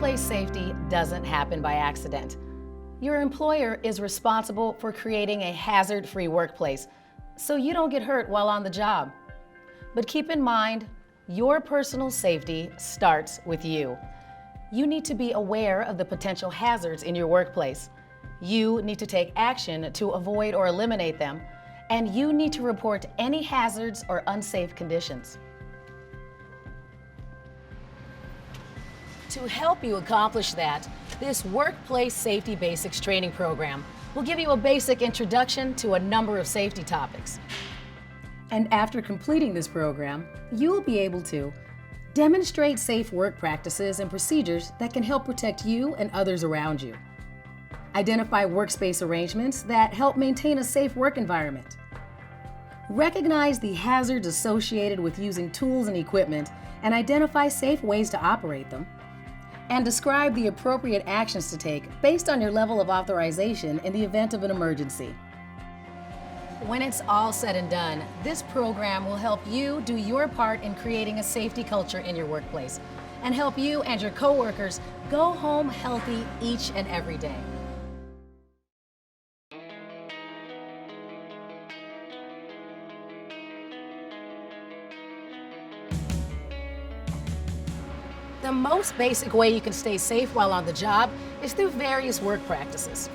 Workplace safety doesn't happen by accident. Your employer is responsible for creating a hazard-free workplace so you don't get hurt while on the job. But keep in mind, your personal safety starts with you. You need to be aware of the potential hazards in your workplace. You need to take action to avoid or eliminate them, and you need to report any hazards or unsafe conditions. To help you accomplish that, this Workplace Safety Basics training program will give you a basic introduction to a number of safety topics. And after completing this program, you will be able to demonstrate safe work practices and procedures that can help protect you and others around you. Identify workspace arrangements that help maintain a safe work environment. Recognize the hazards associated with using tools and equipment and identify safe ways to operate them. And describe the appropriate actions to take based on your level of authorization in the event of an emergency. When it's all said and done, this program will help you do your part in creating a safety culture in your workplace and help you and your coworkers go home healthy each and every day. The most basic way you can stay safe while on the job is through various work practices.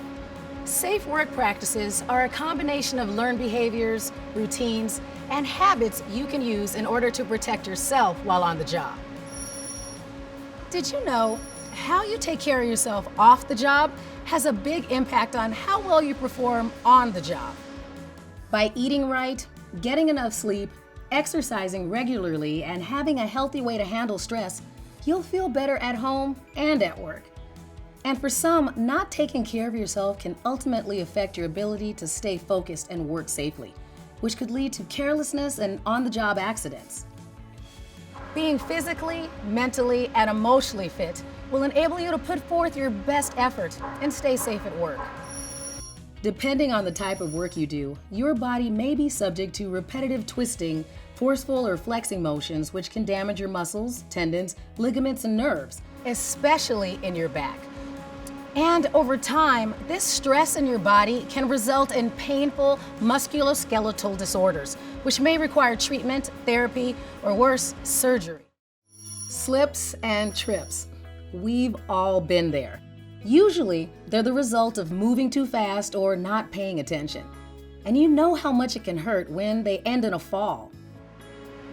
Safe work practices are a combination of learned behaviors, routines, and habits you can use in order to protect yourself while on the job. Did you know how you take care of yourself off the job has a big impact on how well you perform on the job? By eating right, getting enough sleep, exercising regularly, and having a healthy way to handle stress, you'll feel better at home and at work. And for some, not taking care of yourself can ultimately affect your ability to stay focused and work safely, which could lead to carelessness and on-the-job accidents. Being physically, mentally, and emotionally fit will enable you to put forth your best effort and stay safe at work. Depending on the type of work you do, your body may be subject to repetitive twisting, forceful or flexing motions which can damage your muscles, tendons, ligaments, and nerves, especially in your back. And over time, this stress in your body can result in painful musculoskeletal disorders, which may require treatment, therapy, or worse, surgery. Slips and trips. We've all been there. Usually, they're the result of moving too fast or not paying attention. And you know how much it can hurt when they end in a fall.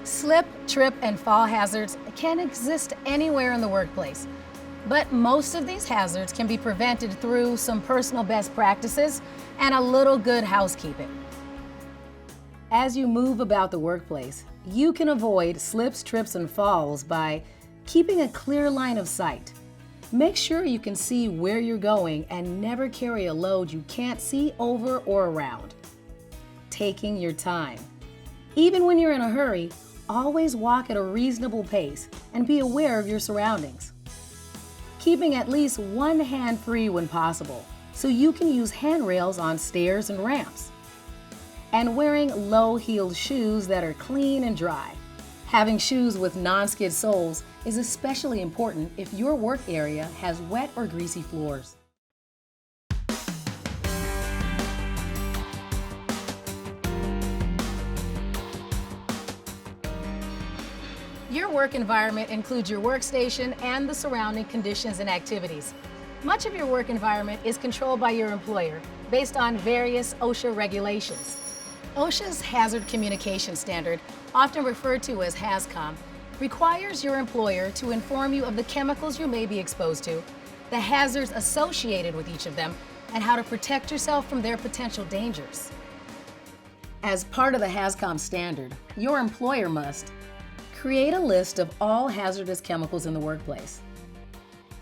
Slip, trip, and fall hazards can exist anywhere in the workplace. But most of these hazards can be prevented through some personal best practices and a little good housekeeping. As you move about the workplace, you can avoid slips, trips, and falls by keeping a clear line of sight. Make sure you can see where you're going and never carry a load you can't see over or around. Taking your time. Even when you're in a hurry, always walk at a reasonable pace and be aware of your surroundings. Keeping at least one hand free when possible, so you can use handrails on stairs and ramps. And wearing low-heeled shoes that are clean and dry. Having shoes with non-skid soles is especially important if your work area has wet or greasy floors. Your work environment includes your workstation and the surrounding conditions and activities. Much of your work environment is controlled by your employer based on various OSHA regulations. OSHA's Hazard Communication Standard, often referred to as HAZCOM, requires your employer to inform you of the chemicals you may be exposed to, the hazards associated with each of them, and how to protect yourself from their potential dangers. As part of the HAZCOM standard, your employer must create a list of all hazardous chemicals in the workplace.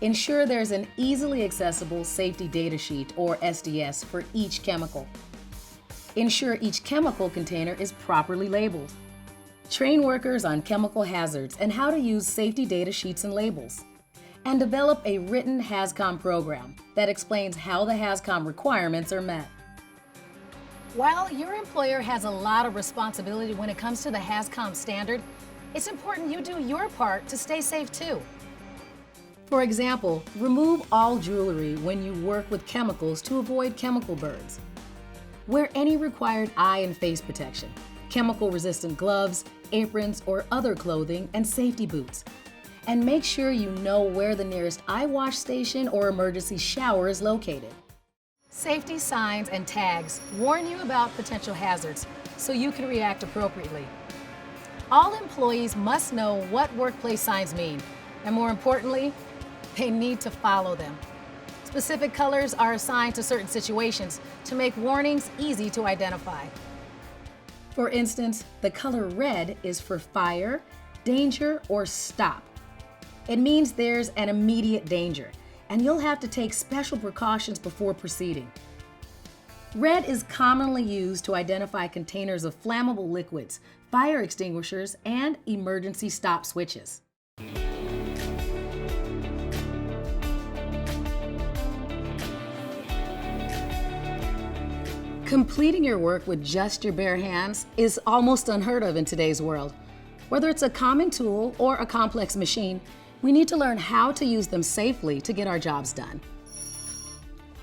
Ensure there's an easily accessible safety data sheet, or SDS, for each chemical. Ensure each chemical container is properly labeled. Train workers on chemical hazards and how to use safety data sheets and labels. And develop a written HAZCOM program that explains how the HAZCOM requirements are met. While your employer has a lot of responsibility when it comes to the HAZCOM standard, it's important you do your part to stay safe too. For example, remove all jewelry when you work with chemicals to avoid chemical burns. Wear any required eye and face protection, chemical-resistant gloves, aprons, or other clothing, and safety boots. And make sure you know where the nearest eye wash station or emergency shower is located. Safety signs and tags warn you about potential hazards so you can react appropriately. All employees must know what workplace signs mean, and more importantly, they need to follow them. Specific colors are assigned to certain situations to make warnings easy to identify. For instance, the color red is for fire, danger, or stop. It means there's an immediate danger, and you'll have to take special precautions before proceeding. Red is commonly used to identify containers of flammable liquids, fire extinguishers, and emergency stop switches. Completing your work with just your bare hands is almost unheard of in today's world. Whether it's a common tool or a complex machine, we need to learn how to use them safely to get our jobs done.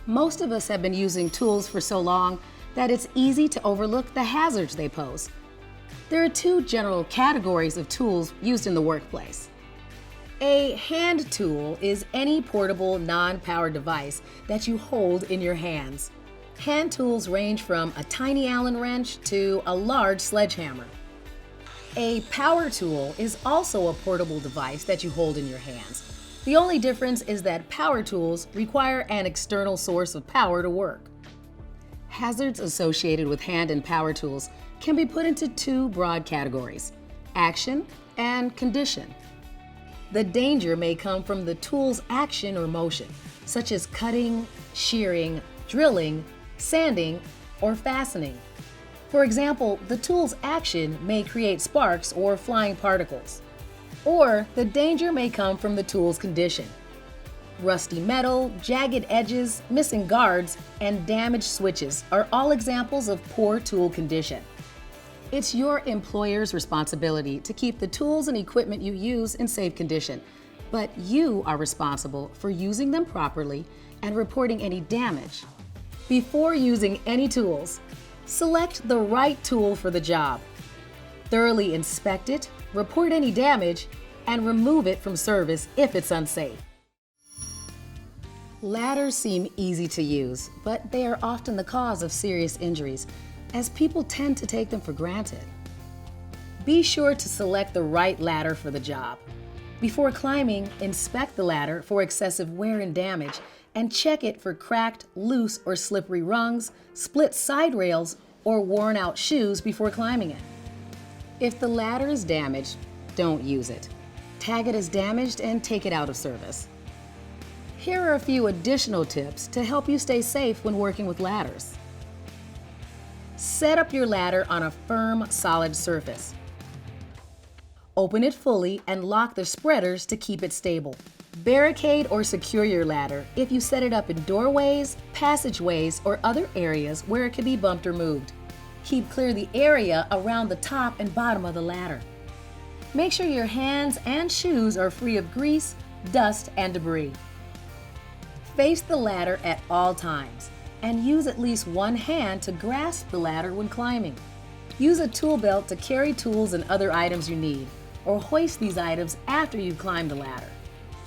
Most of us have been using tools for so long that it's easy to overlook the hazards they pose. There are two general categories of tools used in the workplace. A hand tool is any portable, non-powered device that you hold in your hands. Hand tools range from a tiny Allen wrench to a large sledgehammer. A power tool is also a portable device that you hold in your hands. The only difference is that power tools require an external source of power to work. Hazards associated with hand and power tools can be put into two broad categories: action and condition. The danger may come from the tool's action or motion, such as cutting, shearing, drilling, sanding, or fastening. For example, the tool's action may create sparks or flying particles. Or the danger may come from the tool's condition. Rusty metal, jagged edges, missing guards, and damaged switches are all examples of poor tool condition. It's your employer's responsibility to keep the tools and equipment you use in safe condition, but you are responsible for using them properly and reporting any damage. Before using any tools, select the right tool for the job. Thoroughly inspect it, report any damage, and remove it from service if it's unsafe. Ladders seem easy to use, but they are often the cause of serious injuries, as people tend to take them for granted. Be sure to select the right ladder for the job. Before climbing, inspect the ladder for excessive wear and damage, and check it for cracked, loose, or slippery rungs, split side rails, or worn out shoes before climbing it. If the ladder is damaged, don't use it. Tag it as damaged and take it out of service. Here are a few additional tips to help you stay safe when working with ladders. Set up your ladder on a firm, solid surface. Open it fully and lock the spreaders to keep it stable. Barricade or secure your ladder if you set it up in doorways, passageways, or other areas where it can be bumped or moved. Keep clear the area around the top and bottom of the ladder. Make sure your hands and shoes are free of grease, dust, and debris. Face the ladder at all times and use at least one hand to grasp the ladder when climbing. Use a tool belt to carry tools and other items you need, or hoist these items after you've climbed the ladder.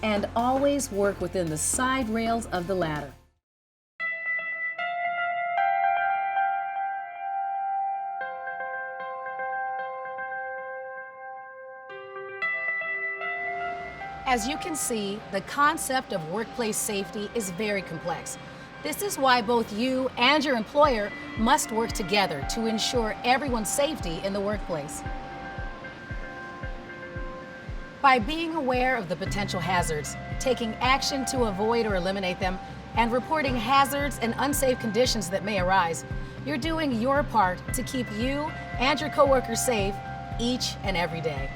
And always work within the side rails of the ladder. As you can see, the concept of workplace safety is very complex. This is why both you and your employer must work together to ensure everyone's safety in the workplace. By being aware of the potential hazards, taking action to avoid or eliminate them, and reporting hazards and unsafe conditions that may arise, you're doing your part to keep you and your coworkers safe each and every day.